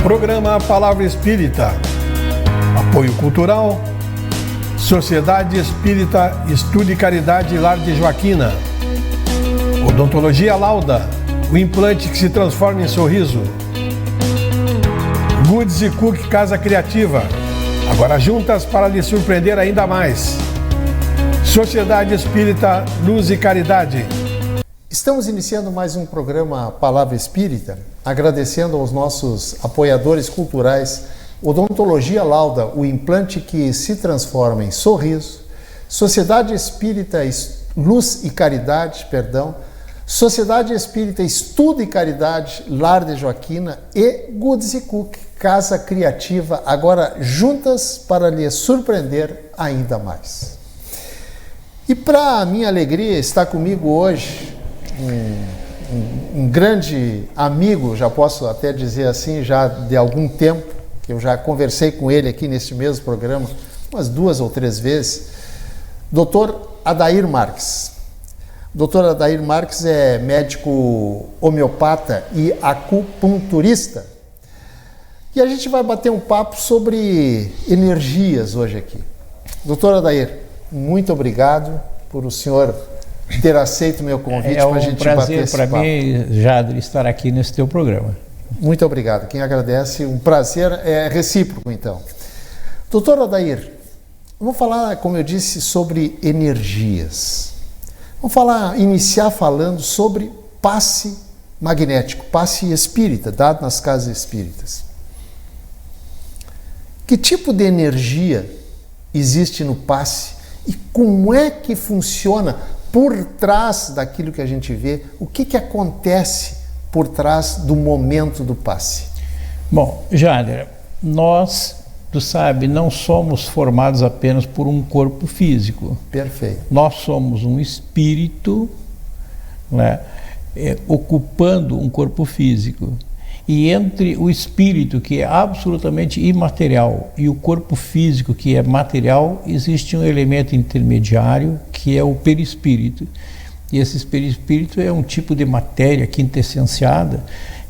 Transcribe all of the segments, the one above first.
Programa Palavra Espírita. Apoio Cultural. Sociedade Espírita Estudo e Caridade Lar de Joaquina. Odontologia Lauda. O implante que se transforma em sorriso. Goods e Cook Casa Criativa. Agora juntas para lhe surpreender ainda mais. Sociedade Espírita Luz e Caridade. Estamos iniciando mais um programa Palavra Espírita, agradecendo aos nossos apoiadores culturais, Odontologia Lauda, o implante que se transforma em sorriso, Sociedade Espírita Luz e Caridade, Sociedade Espírita Estudo e Caridade, Lar de Joaquina e Goods e Cook, Casa Criativa, agora juntas para lhe surpreender ainda mais. E para minha alegria está comigo hoje um grande amigo, já posso até dizer assim, já de algum tempo, que eu já conversei com ele aqui neste mesmo programa, umas 2 ou 3 vezes, Dr. Adair Marques. Dr. Adair Marques é médico homeopata e acupunturista. E a gente vai bater um papo sobre energias hoje aqui. Dr. Adair, muito obrigado por o senhor ter aceito o meu convite para a gente bater esse papo. É um prazer para mim, Jader, estar aqui nesse teu programa. Muito obrigado. Quem agradece, um prazer é recíproco, então. Doutor Adair, vamos falar, como eu disse, sobre energias. Vamos iniciar falando sobre passe magnético, passe espírita, dado nas casas espíritas. Que tipo de energia existe no passe e como é que funciona por trás daquilo que a gente vê? O que acontece por trás do momento do passe? Bom, Jader, nós, tu sabe, não somos formados apenas por um corpo físico. Perfeito. Nós somos um espírito, né, ocupando um corpo físico. E entre o espírito, que é absolutamente imaterial, e o corpo físico, que é material, existe um elemento intermediário, que é o perispírito. E esse perispírito é um tipo de matéria quintessenciada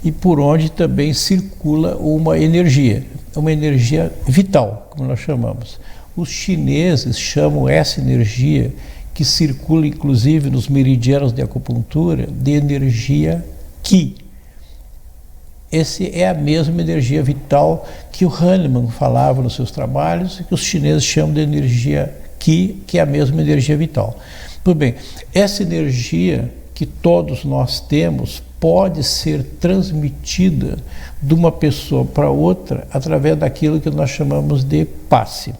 e por onde também circula uma energia vital, como nós chamamos. Os chineses chamam essa energia, que circula inclusive nos meridianos de acupuntura, de energia Qi. Essa é a mesma energia vital que o Hahnemann falava nos seus trabalhos e que os chineses chamam de energia Qi, que é a mesma energia vital. Pois bem, essa energia que todos nós temos pode ser transmitida de uma pessoa para outra através daquilo que nós chamamos de passe.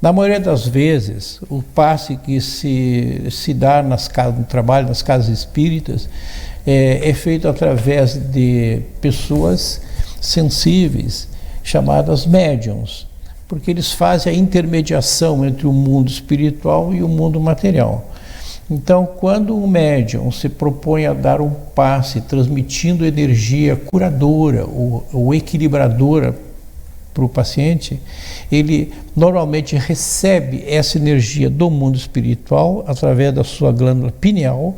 Na maioria das vezes, o passe que se dá nas casas, no trabalho, nas casas espíritas, é feito através de pessoas sensíveis, chamadas médiums, porque eles fazem a intermediação entre o mundo espiritual e o mundo material. Então, quando um médium se propõe a dar um passe transmitindo energia curadora ou equilibradora para o paciente, ele normalmente recebe essa energia do mundo espiritual através da sua glândula pineal.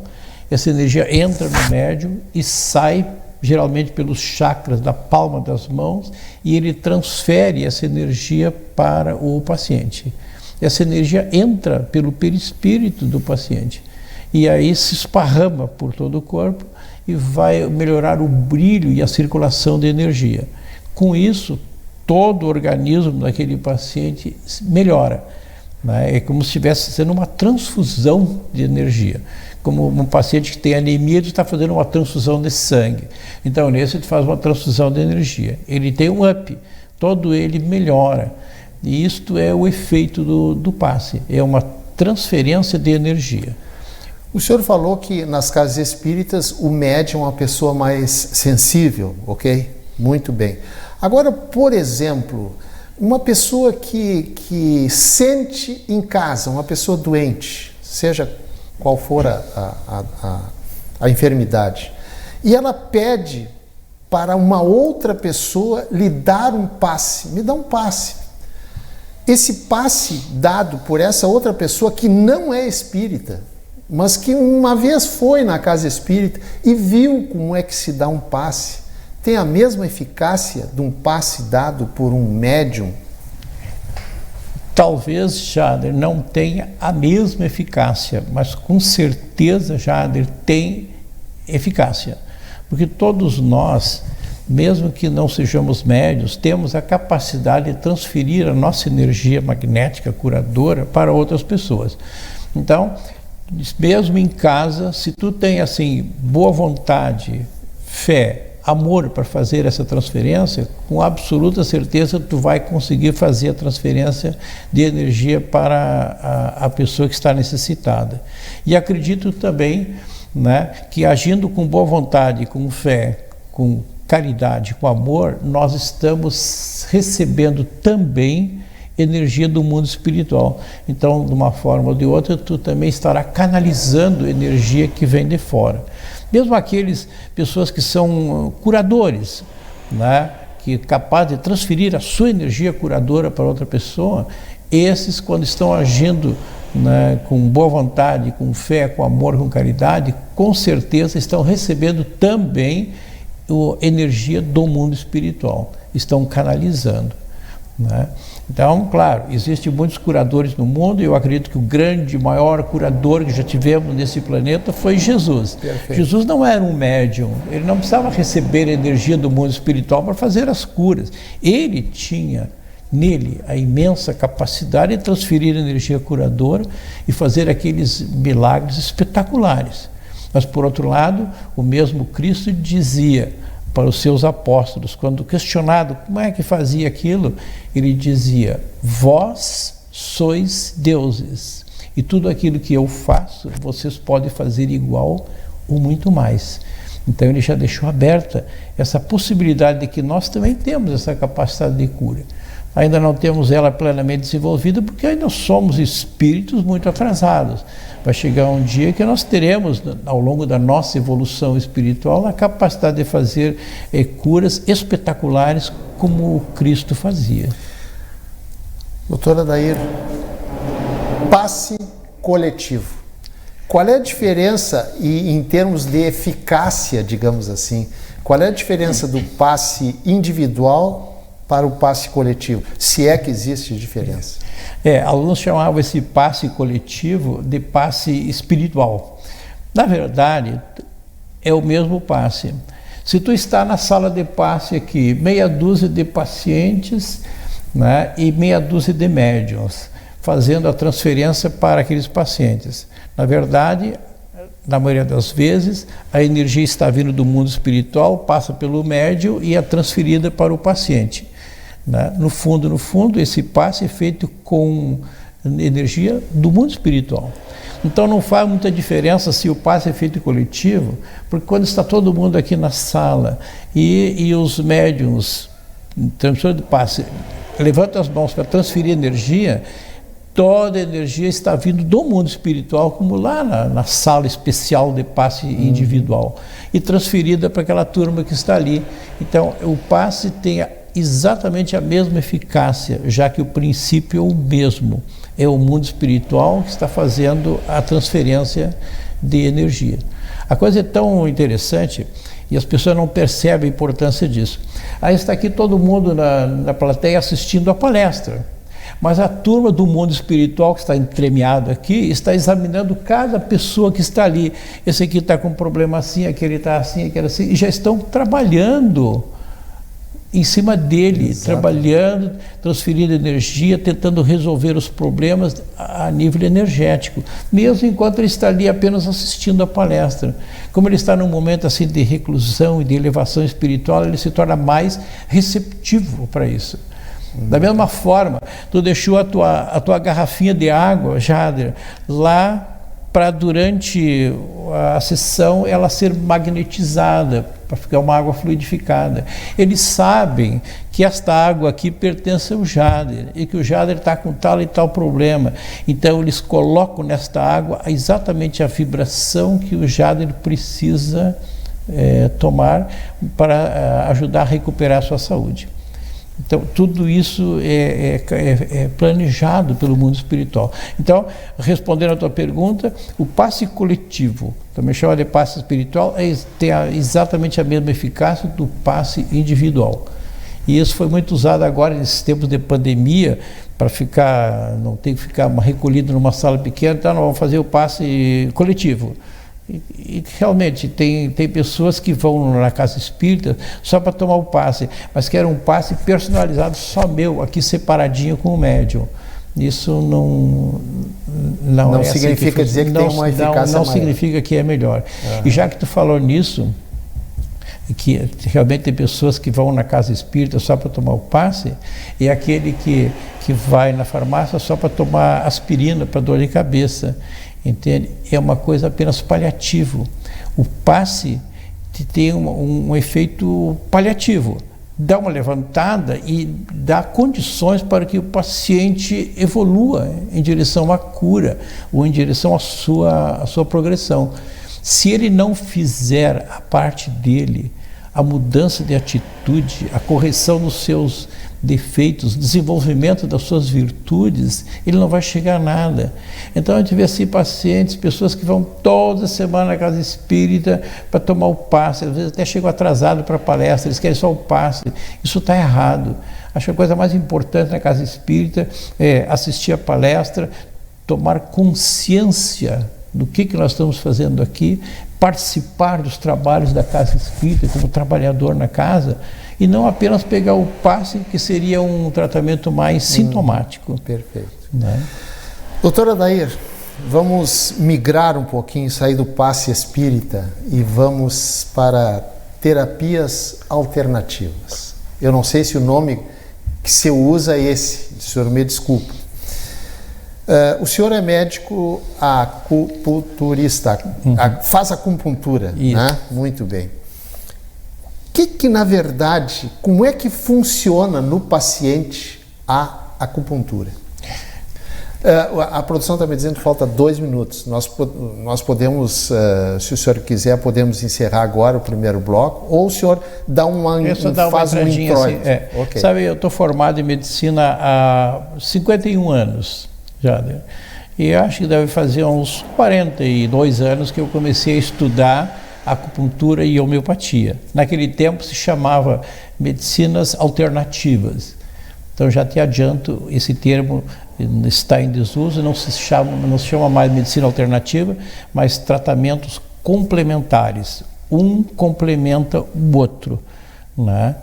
Essa energia entra no médium e sai geralmente pelos chakras da palma das mãos, e ele transfere essa energia para o paciente. Essa energia entra pelo perispírito do paciente e aí se esparrama por todo o corpo e vai melhorar o brilho e a circulação de energia. Com isso, todo o organismo daquele paciente melhora, né? É como se estivesse sendo uma transfusão de energia. Como um paciente que tem anemia, ele está fazendo uma transfusão de sangue. Então, nesse ele faz uma transfusão de energia. Ele tem um up, todo ele melhora. E isto é o efeito do passe, é uma transferência de energia. O senhor falou que nas casas espíritas o médium é uma pessoa mais sensível, ok? Muito bem. Agora, por exemplo, uma pessoa que sente em casa, uma pessoa doente, seja qual for a enfermidade, e ela pede para uma outra pessoa lhe dar um passe, me dá um passe. Esse passe dado por essa outra pessoa que não é espírita, mas que uma vez foi na casa espírita e viu como é que se dá um passe, tem a mesma eficácia de um passe dado por um médium? Talvez, Jader, não tenha a mesma eficácia, mas com certeza, Jader, tem eficácia. Porque todos nós, mesmo que não sejamos médios, temos a capacidade de transferir a nossa energia magnética curadora para outras pessoas. Então, mesmo em casa, se tu tem assim boa vontade, fé, amor para fazer essa transferência, com absoluta certeza tu vai conseguir fazer a transferência de energia para a pessoa que está necessitada. E acredito também, né, que agindo com boa vontade, com fé, com caridade, com amor, nós estamos recebendo também energia do mundo espiritual. Então, de uma forma ou de outra, tu também estará canalizando energia que vem de fora. Mesmo aqueles pessoas que são curadores, né, que é capaz de transferir a sua energia curadora para outra pessoa, esses, quando estão agindo, né, com boa vontade, com fé, com amor, com caridade, com certeza estão recebendo também energia do mundo espiritual, estão canalizando, né? Então, claro, existem muitos curadores no mundo, e eu acredito que o grande, maior curador que já tivemos nesse planeta foi Jesus. Perfeito. Jesus não era um médium, ele não precisava receber energia do mundo espiritual para fazer as curas. Ele tinha nele a imensa capacidade de transferir energia curadora e fazer aqueles milagres espetaculares. Mas, por outro lado, o mesmo Cristo dizia para os seus apóstolos, quando questionado como é que fazia aquilo, ele dizia: vós sois deuses, e tudo aquilo que eu faço, vocês podem fazer igual ou muito mais. Então ele já deixou aberta essa possibilidade de que nós também temos essa capacidade de cura. Ainda não temos ela plenamente desenvolvida, porque ainda somos espíritos muito atrasados. Vai chegar um dia que nós teremos, ao longo da nossa evolução espiritual, a capacidade de fazer curas espetaculares como o Cristo fazia. Doutora Adair, passe coletivo. Qual é a diferença, e em termos de eficácia, digamos assim, qual é a diferença do passe individual para o passe coletivo, se é que existe diferença? Alunos chamavam esse passe coletivo de passe espiritual. Na verdade, é o mesmo passe. Se tu está na sala de passe aqui, meia dúzia de pacientes, né, e meia dúzia de médiuns, fazendo a transferência para aqueles pacientes. Na verdade, na maioria das vezes, a energia está vindo do mundo espiritual, passa pelo médium e é transferida para o paciente. No fundo, esse passe é feito com energia do mundo espiritual. Então não faz muita diferença se o passe é feito coletivo, porque quando está todo mundo aqui na sala e os médiuns, transmissores de passe, levantam as mãos para transferir energia, toda a energia está vindo do mundo espiritual, como lá na sala especial de passe individual, e transferida para aquela turma que está ali. Então o passe tem exatamente a mesma eficácia, já que o princípio é o mesmo. É o mundo espiritual que está fazendo a transferência de energia. A coisa é tão interessante e as pessoas não percebem a importância disso. Aí está aqui todo mundo na plateia assistindo a palestra, mas a turma do mundo espiritual que está entremeado aqui está examinando cada pessoa que está ali. Esse aqui está com um problema assim, aquele está assim, aquele assim, e já estão trabalhando em cima dele. Exato. Trabalhando, transferindo energia, tentando resolver os problemas a nível energético, mesmo enquanto ele está ali apenas assistindo a palestra. Como ele está num momento assim de reclusão e de elevação espiritual, ele se torna mais receptivo para isso. Da mesma forma, tu deixou a tua garrafinha de água, Jader, lá para durante a sessão ela ser magnetizada, para ficar uma água fluidificada. Eles sabem que esta água aqui pertence ao Jader e que o Jader está com tal e tal problema. Então eles colocam nesta água exatamente a vibração que o Jader precisa tomar para ajudar a recuperar a sua saúde. Então, tudo isso é planejado pelo mundo espiritual. Então, respondendo à tua pergunta, o passe coletivo também chama de passe espiritual, tem exatamente a mesma eficácia do passe individual. E isso foi muito usado agora nesses tempos de pandemia, para não ter que ficar recolhido numa sala pequena, então nós vamos fazer o passe coletivo. E realmente tem pessoas que vão na casa espírita só para tomar o passe, mas querem um passe personalizado só meu, aqui separadinho com o médium. Isso não é significa dizer que tem uma eficácia não maior. Significa que é melhor. E já que tu falou nisso, que realmente tem pessoas que vão na casa espírita só para tomar o passe, e aquele que vai na farmácia só para tomar aspirina para dor de cabeça, entende? É uma coisa apenas paliativo. O passe tem um efeito paliativo, dá uma levantada e dá condições para que o paciente evolua em direção à cura ou em direção à sua progressão. Se ele não fizer a parte dele, a mudança de atitude, a correção dos seus defeitos, desenvolvimento das suas virtudes, ele não vai chegar a nada. Então a gente vê assim pacientes, pessoas que vão toda semana na casa espírita para tomar o passe, às vezes até chegam atrasados para a palestra, eles querem só o passe. Isso está errado. Acho que a coisa mais importante na casa espírita é assistir a palestra, tomar consciência do que nós estamos fazendo aqui, participar dos trabalhos da casa espírita como trabalhador na casa, e não apenas pegar o passe, que seria um tratamento mais sintomático. Perfeito. Né? Doutor Adair, vamos migrar um pouquinho, sair do passe espírita e vamos para terapias alternativas. Eu não sei se o nome que se usa é esse, o senhor me desculpa. O senhor é médico acupunturista, faz acupuntura, né? Muito bem. Que na verdade, como é que funciona no paciente a acupuntura? A produção está me dizendo que falta 2 minutos. Nós podemos, se o senhor quiser, podemos encerrar agora o primeiro bloco, ou o senhor dá faz um introito. Assim, okay. Sabe, eu estou formado em medicina há 51 anos já, né? E acho que deve fazer uns 42 anos que eu comecei a estudar acupuntura e homeopatia. Naquele tempo se chamava medicinas alternativas. Então já te adianto, esse termo está em desuso, não se chama mais medicina alternativa, mas tratamentos complementares. Um complementa o outro, né?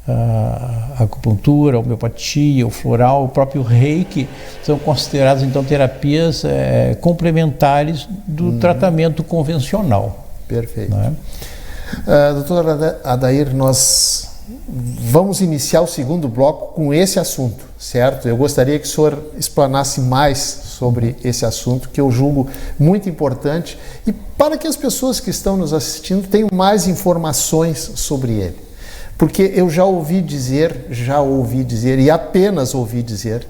A acupuntura, a homeopatia, o floral, o próprio reiki são considerados então terapias complementares do tratamento convencional. Perfeito. Né? Doutor Adair, nós vamos iniciar o segundo bloco com esse assunto, certo? Eu gostaria que o senhor explanasse mais sobre esse assunto, que eu julgo muito importante, e para que as pessoas que estão nos assistindo tenham mais informações sobre ele. Porque eu já ouvi dizer, e apenas ouvi dizer,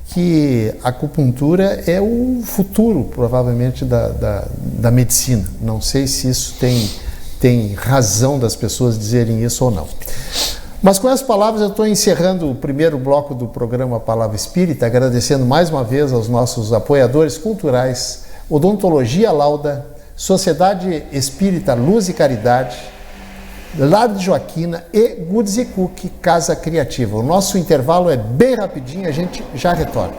que a acupuntura é o futuro, provavelmente, da medicina. Não sei se isso tem razão das pessoas dizerem isso ou não. Mas com essas palavras eu estou encerrando o primeiro bloco do programa Palavra Espírita, agradecendo mais uma vez aos nossos apoiadores culturais, Odontologia Lauda, Sociedade Espírita Luz e Caridade, Lar de Joaquina e Goods & Cook Casa Criativa. O nosso intervalo é bem rapidinho, a gente já retorna.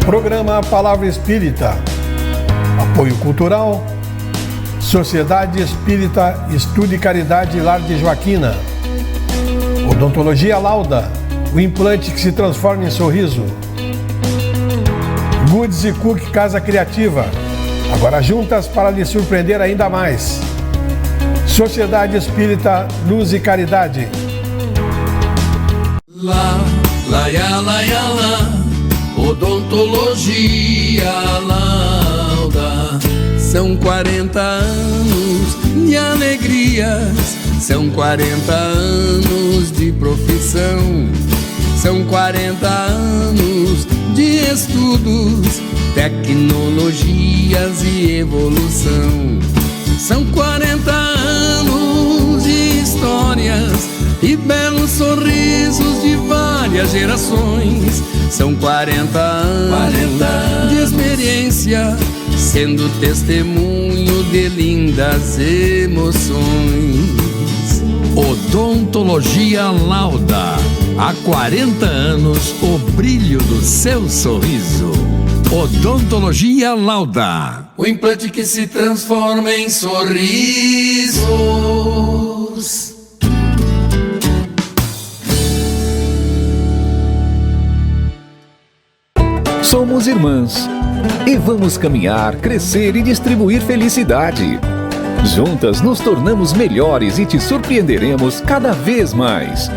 Programa Palavra Espírita. Apoio Cultural, Sociedade Espírita Estudo e Caridade Lar de Joaquina. Odontologia Lauda, o implante que se transforma em sorriso. Goods & Cook Casa Criativa, agora juntas para lhe surpreender ainda mais. Sociedade Espírita Luz e Caridade. Odontologia Lauda. São 40 anos de alegrias, são 40 anos de profissão, são 40 anos de estudos, tecnologias e evolução. São 40 anos de histórias e belos sorrisos de várias gerações. São 40 anos de experiência, sendo testemunho de lindas emoções. Odontologia Lauda, há 40 anos o brilho do seu sorriso. Odontologia Lauda, o implante que se transforma em sorrisos. Somos irmãs e vamos caminhar, crescer e distribuir felicidade. Juntas nos tornamos melhores e te surpreenderemos cada vez mais.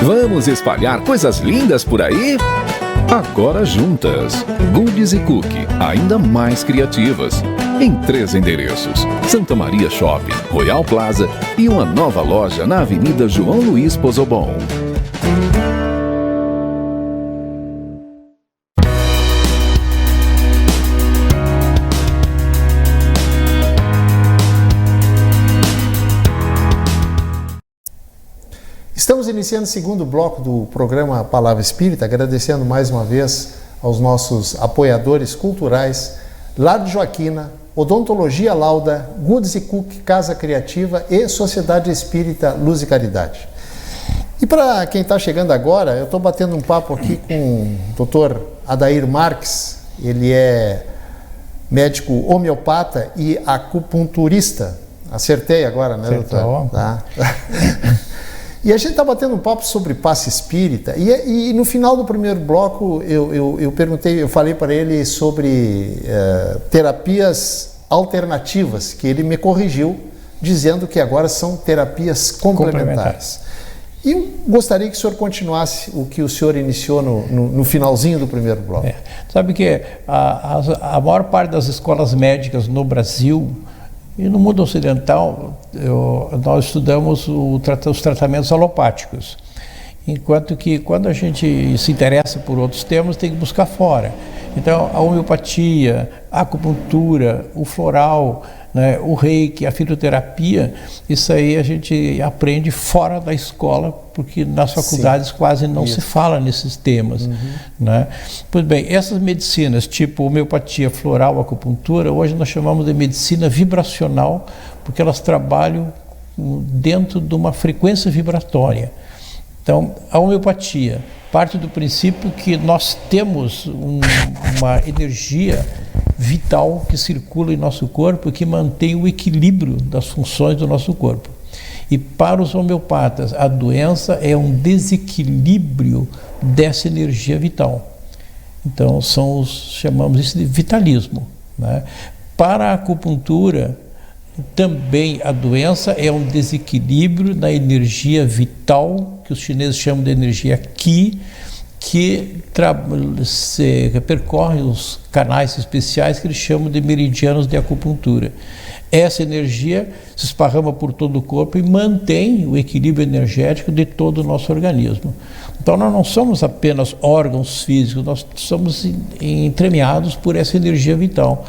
Vamos espalhar coisas lindas por aí? Agora juntas. Goodies e Cookie, ainda mais criativas. Em 3 endereços: Santa Maria Shopping, Royal Plaza e uma nova loja na Avenida João Luiz Pozobon. Estamos iniciando o segundo bloco do programa Palavra Espírita, agradecendo mais uma vez aos nossos apoiadores culturais, Lar de Joaquina, Odontologia Lauda, Goodies e Cookie, Casa Criativa e Sociedade Espírita Luz e Caridade. E para quem está chegando agora, eu estou batendo um papo aqui com o Dr. Adair Marques. Ele é médico homeopata e acupunturista. Acertei agora, né, doutor? Tá. E a gente está batendo um papo sobre passe espírita, e no final do primeiro bloco eu falei para ele sobre terapias alternativas, que ele me corrigiu, dizendo que agora são terapias complementares. E eu gostaria que o senhor continuasse o que o senhor iniciou no finalzinho do primeiro bloco. Sabe que a maior parte das escolas médicas no Brasil e no mundo ocidental, nós estudamos os tratamentos alopáticos, enquanto que quando a gente se interessa por outros temas, tem que buscar fora. Então, a homeopatia, a acupuntura, o floral, né, o reiki, a fitoterapia, isso aí a gente aprende fora da escola, porque nas faculdades quase não se fala nesses temas. Né? Pois bem, essas medicinas, tipo homeopatia, floral, acupuntura, hoje nós chamamos de medicina vibracional, porque elas trabalham dentro de uma frequência vibratória. Então, a homeopatia parte do princípio que nós temos uma energia vital que circula em nosso corpo, que mantém o equilíbrio das funções do nosso corpo. E para os homeopatas, a doença é um desequilíbrio dessa energia vital. Então, chamamos isso de vitalismo. Né? Para a acupuntura, também a doença é um desequilíbrio na energia vital, que os chineses chamam de energia Qi, que percorre os canais especiais que eles chamam de meridianos de acupuntura. Essa energia se esparrama por todo o corpo e mantém o equilíbrio energético de todo o nosso organismo. Então nós não somos apenas órgãos físicos, nós somos entremeados por essa energia vital.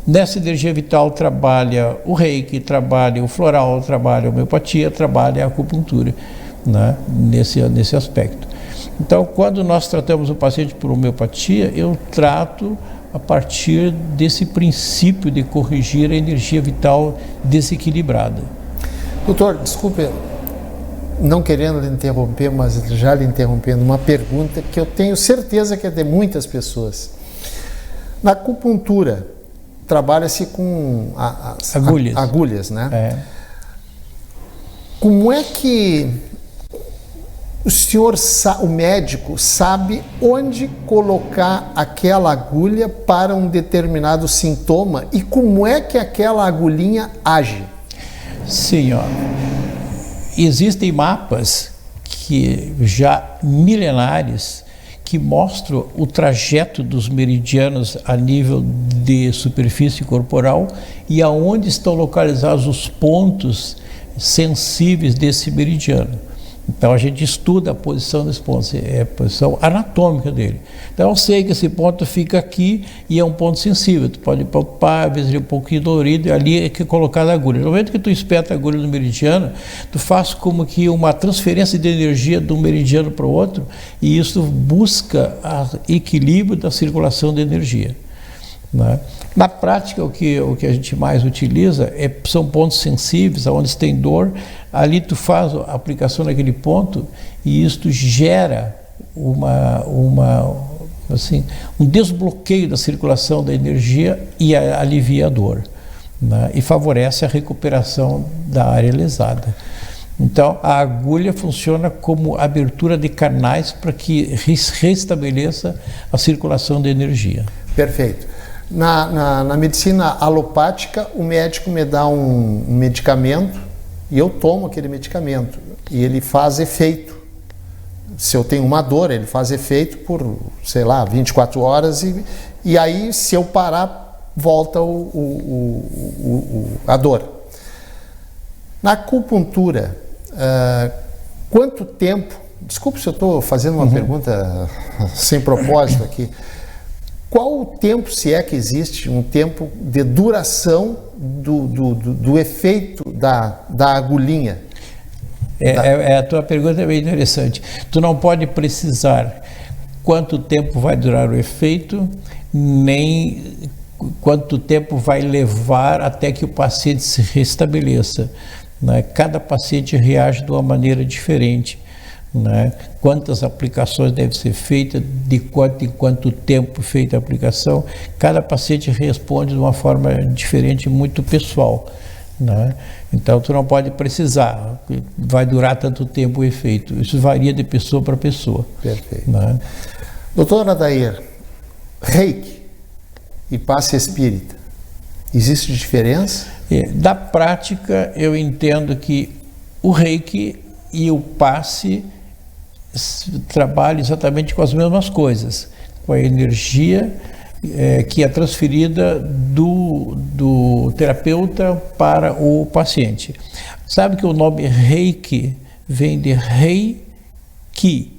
Nessa energia vital trabalha o reiki, trabalha o floral, trabalha a homeopatia, trabalha a acupuntura, né? nesse aspecto. Então, quando nós tratamos o paciente por homeopatia, eu trato a partir desse princípio de corrigir a energia vital desequilibrada. Doutor, desculpe, não querendo lhe interromper, mas já lhe interrompendo, uma pergunta que eu tenho certeza que é de muitas pessoas. Na acupuntura, trabalha-se com agulhas, né? Como é que o senhor, o médico, sabe onde colocar aquela agulha para um determinado sintoma e como é que aquela agulhinha age? Sim, existem mapas que já milenares que mostram o trajeto dos meridianos a nível de superfície corporal e aonde estão localizados os pontos sensíveis desse meridiano. Então a gente estuda a posição desse ponto, a posição anatômica dele. Então eu sei que esse ponto fica aqui e é um ponto sensível. Tu pode palpar, às vezes ele é um pouquinho dolorido, e ali é que é colocada a agulha. No momento que tu espeta a agulha no meridiano, tu faz como que uma transferência de energia de um meridiano para o outro, e isso busca o equilíbrio da circulação de energia. Né? Na prática, o que a gente mais utiliza são pontos sensíveis, onde tem dor. Ali tu faz a aplicação naquele ponto e isto gera um desbloqueio da circulação da energia e alivia a dor, né? E favorece a recuperação da área lesada. Então, a agulha funciona como abertura de canais para que restabeleça a circulação da energia. Perfeito. Na medicina alopática, o médico me dá um medicamento e eu tomo aquele medicamento e ele faz efeito. Se eu tenho uma dor, ele faz efeito por, 24 horas e aí, se eu parar, volta a dor. Na acupuntura, quanto tempo... Desculpe se eu estou fazendo uma pergunta sem propósito aqui. Qual o tempo, se é que existe, um tempo de duração do efeito da agulhinha? A tua pergunta é bem interessante. Tu não pode precisar quanto tempo vai durar o efeito, nem quanto tempo vai levar até que o paciente se restabeleça, né? Cada paciente reage de uma maneira diferente, né? Quantas aplicações devem ser feitas, de quanto em quanto tempo feita a aplicação, cada paciente responde de uma forma diferente, muito pessoal, né? Então tu não pode precisar, vai durar tanto tempo o efeito, isso varia de pessoa para pessoa. Perfeito. Né? Doutor Adair, Reiki e passe espírita, existe diferença? Da prática, eu entendo que o Reiki e o passe trabalham exatamente com as mesmas coisas, com a energia que é transferida do terapeuta para o paciente. Sabe que o nome Reiki vem de Rei-Ki.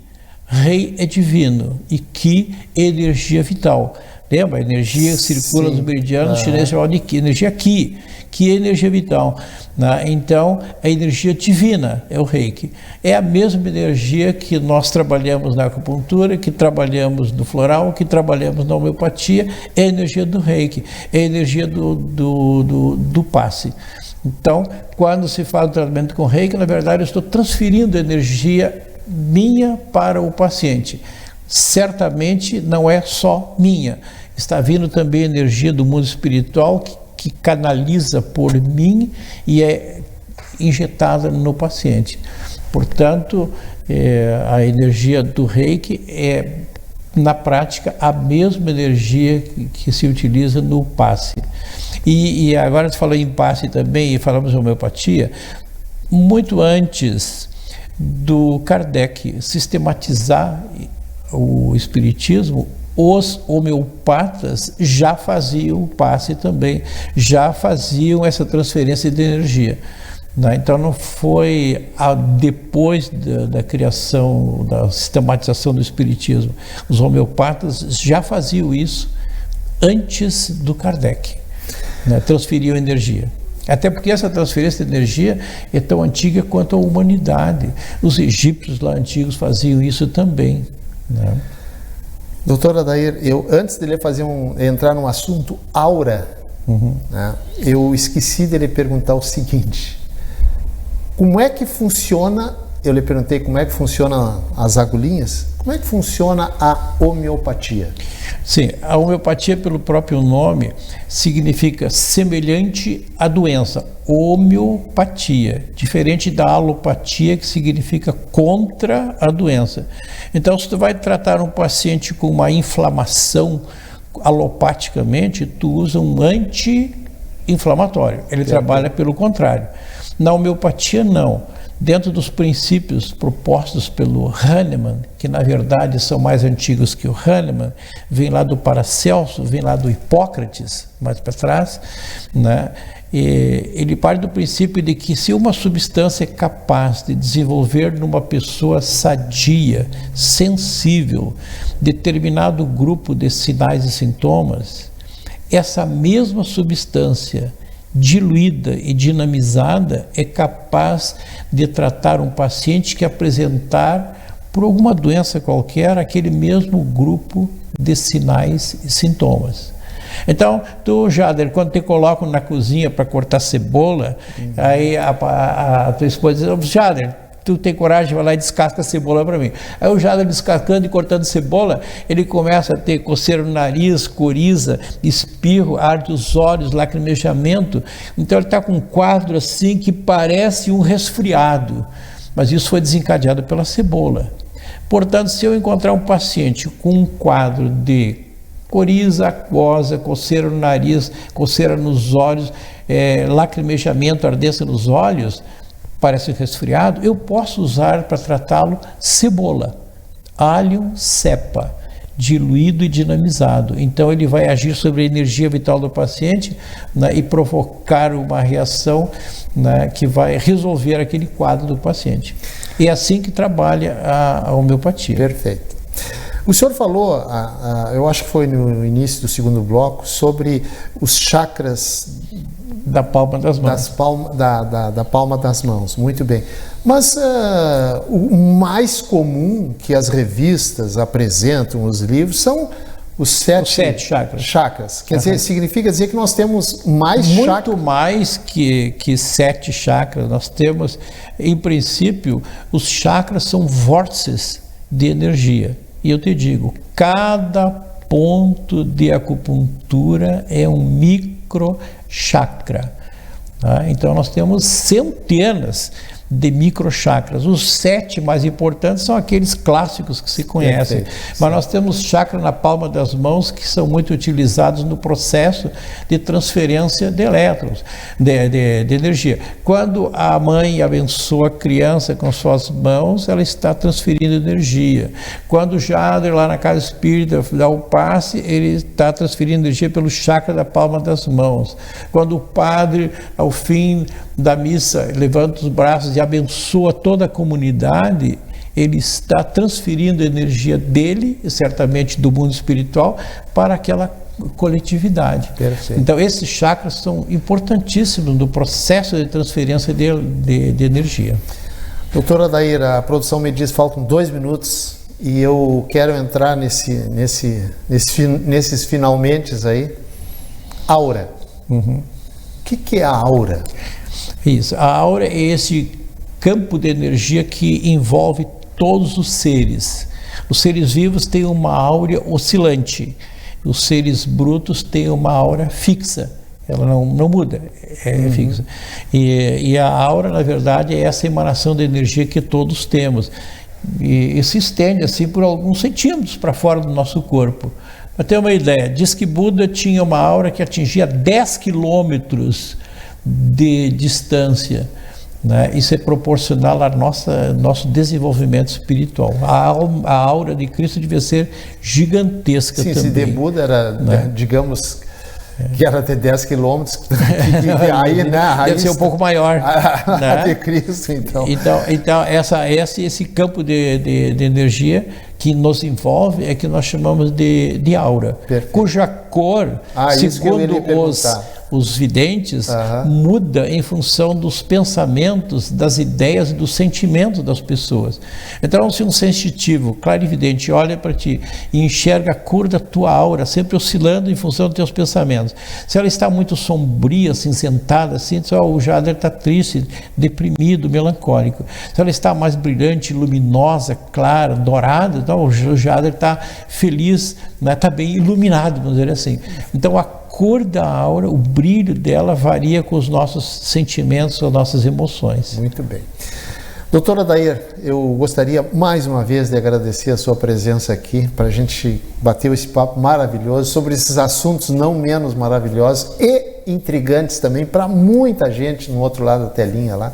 Rei é divino e Ki é energia vital. Lembra? A energia circula nos meridianos chineses, chamada de Ki, energia Ki. Ki é energia vital. Né? Então, a energia divina é o Reiki. É a mesma energia que nós trabalhamos na acupuntura, que trabalhamos no floral, que trabalhamos na homeopatia, é a energia do Reiki, é a energia do passe. Então, quando se fala do tratamento com Reiki, na verdade eu estou transferindo energia minha para o paciente. Certamente não é só minha, está vindo também energia do mundo espiritual que canaliza por mim e é injetada no paciente. Portanto, a energia do Reiki é, na prática, a mesma energia que se utiliza no passe. E agora você falou em passe também, e falamos de homeopatia, muito antes do Kardec sistematizar o espiritismo, os homeopatas já faziam o passe também, já faziam essa transferência de energia. Né? Então não foi depois da criação, da sistematização do espiritismo. Os homeopatas já faziam isso antes do Kardec, né? Transferiam energia. Até porque essa transferência de energia é tão antiga quanto a humanidade. Os egípcios lá antigos faziam isso também, né? Doutor Adair, antes dele entrar no assunto aura, né, eu esqueci dele perguntar o seguinte: como é que funciona, eu lhe perguntei como é que funciona as agulhinhas, como é que funciona a homeopatia? Sim, a homeopatia, pelo próprio nome, significa semelhante à doença, homeopatia, diferente da alopatia, que significa contra a doença. Então, se tu vai tratar um paciente com uma inflamação alopaticamente, tu usa um anti-inflamatório, ele trabalha pelo contrário. Na homeopatia, não. Dentro dos princípios propostos pelo Hahnemann, que na verdade são mais antigos que o Hahnemann, vem lá do Paracelso, vem lá do Hipócrates, mais para trás, né? E ele parte do princípio de que se uma substância é capaz de desenvolver numa pessoa sadia, sensível, determinado grupo de sinais e sintomas, essa mesma substância diluída e dinamizada é capaz de tratar um paciente que apresentar, por alguma doença qualquer, aquele mesmo grupo de sinais e sintomas. Então, tu, Jader, quando te colocam na cozinha para cortar cebola, aí a tua esposa diz, Jader, tu tem coragem, vai lá e descasca a cebola para mim. Aí o Jader descascando e cortando cebola, ele começa a ter coceira no nariz, coriza, espirro, arde os olhos, lacrimejamento. Então ele está com um quadro assim que parece um resfriado, mas isso foi desencadeado pela cebola. Portanto, se eu encontrar um paciente com um quadro de coriza aquosa, coceira no nariz, coceira nos olhos, lacrimejamento, ardência nos olhos, parece resfriado, eu posso usar para tratá-lo cebola, alho cepa, diluído e dinamizado. Então ele vai agir sobre a energia vital do paciente, né, e provocar uma reação, né, que vai resolver aquele quadro do paciente. E é assim que trabalha a homeopatia. Perfeito. O senhor falou, eu acho que foi no início do segundo bloco, sobre os chakras da palma das mãos. Da palma das mãos, muito bem. Mas o mais comum que as revistas apresentam, os livros, são os sete chakras. Quer dizer, significa dizer que nós temos mais chakras? Muito mais que 7 chakras. Nós temos, em princípio, os chakras são vórtices de energia. E eu te digo, cada ponto de acupuntura é um microchakra. Tá? Então nós temos centenas de microchakras. Os 7 mais importantes são aqueles clássicos que se conhecem. Mas nós temos chakra na palma das mãos que são muito utilizados no processo de transferência de elétrons, de energia. Quando a mãe abençoa a criança com suas mãos, ela está transferindo energia. Quando o Jader, lá na casa espírita, dá o passe, ele está transferindo energia pelo chakra da palma das mãos. Quando o padre, ao fim da missa, levanta os braços e abençoa toda a comunidade, ele está transferindo a energia dele, certamente do mundo espiritual, para aquela coletividade. Perfeito. Então esses chakras são importantíssimos no processo de transferência de energia. Doutora Adair, a produção me diz que faltam 2 minutos e eu quero entrar nesses finalmente aí. Aura. O que é a aura? Isso, a aura é esse campo de energia que envolve todos os seres. Os seres vivos têm uma áurea oscilante, os seres brutos têm uma aura fixa, ela não muda, é fixa. E a aura, na verdade, é essa emanação de energia que todos temos, e se estende assim por alguns centímetros para fora do nosso corpo. Para ter uma ideia, diz que Buda tinha uma aura que atingia 10 quilômetros de distância, né? Isso é proporcional ao nosso desenvolvimento espiritual. A aura de Cristo devia ser gigantesca. Sim, também. Se de Buda era, né, digamos, que era de 10 quilômetros, aí, né, deve ser um pouco maior. Né? De Cristo, então. Então esse campo de energia que nos envolve é que nós chamamos de aura. Perfeito. Cuja cor, segundo os videntes, muda em função dos pensamentos, das ideias e dos sentimentos das pessoas. Então, se um sensitivo, clarividente, olha para ti e enxerga a cor da tua aura, sempre oscilando em função dos teus pensamentos. Se ela está muito sombria, cinzentada, assim, o Jader está triste, deprimido, melancólico. Se ela está mais brilhante, luminosa, clara, dourada, então o Jader está feliz, né, está bem iluminado, vamos dizer assim. Então, a cor da aura, o brilho dela varia com os nossos sentimentos, as nossas emoções. Muito bem. Doutora Adair, eu gostaria mais uma vez de agradecer a sua presença aqui para a gente bater esse papo maravilhoso sobre esses assuntos não menos maravilhosos e intrigantes também para muita gente no outro lado da telinha lá.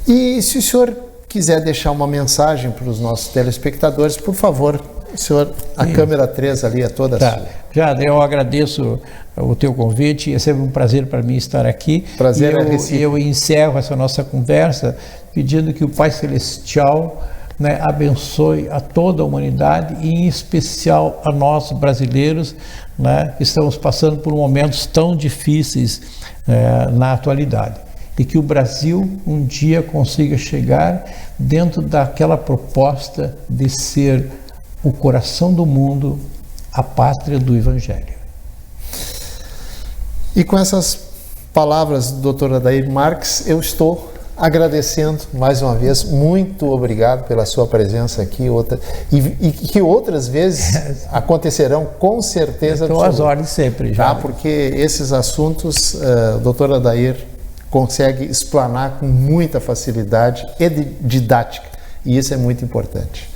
E se o senhor quiser deixar uma mensagem para os nossos telespectadores, por favor, senhor, a câmera 3 ali é toda sua. Já, eu agradeço o teu convite, é sempre um prazer para mim estar aqui. Prazer é recíproco. Eu encerro essa nossa conversa pedindo que o Pai Celestial, né, abençoe a toda a humanidade e em especial a nós brasileiros, né, que estamos passando por momentos tão difíceis na atualidade. E que o Brasil um dia consiga chegar dentro daquela proposta de ser o coração do mundo, a pátria do Evangelho. E com essas palavras, doutora Adair Marques, eu estou agradecendo mais uma vez. Muito obrigado pela sua presença aqui, e que outras vezes acontecerão com certeza. Estou às ordens sempre já. Tá? Porque esses assuntos, a doutora Adair consegue explanar com muita facilidade e didática, e isso é muito importante.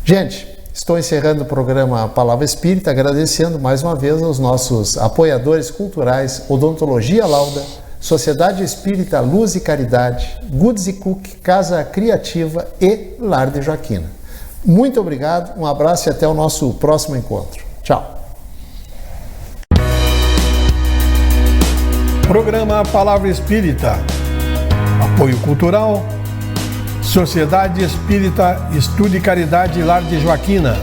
Gente, estou encerrando o programa Palavra Espírita, agradecendo mais uma vez aos nossos apoiadores culturais, Odontologia Lauda, Sociedade Espírita Luz e Caridade, Goods & Cook, Casa Criativa e Lar de Joaquina. Muito obrigado, um abraço e até o nosso próximo encontro. Tchau. Programa Palavra Espírita. Apoio Cultural, Sociedade Espírita Estudo e Caridade Lar de Joaquina.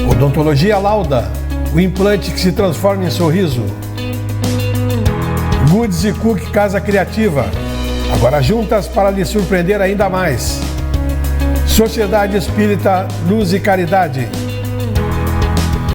Odontologia Lauda, o implante que se transforma em sorriso. Goods & Cook Casa Criativa, agora juntas para lhe surpreender ainda mais. Sociedade Espírita Luz e Caridade.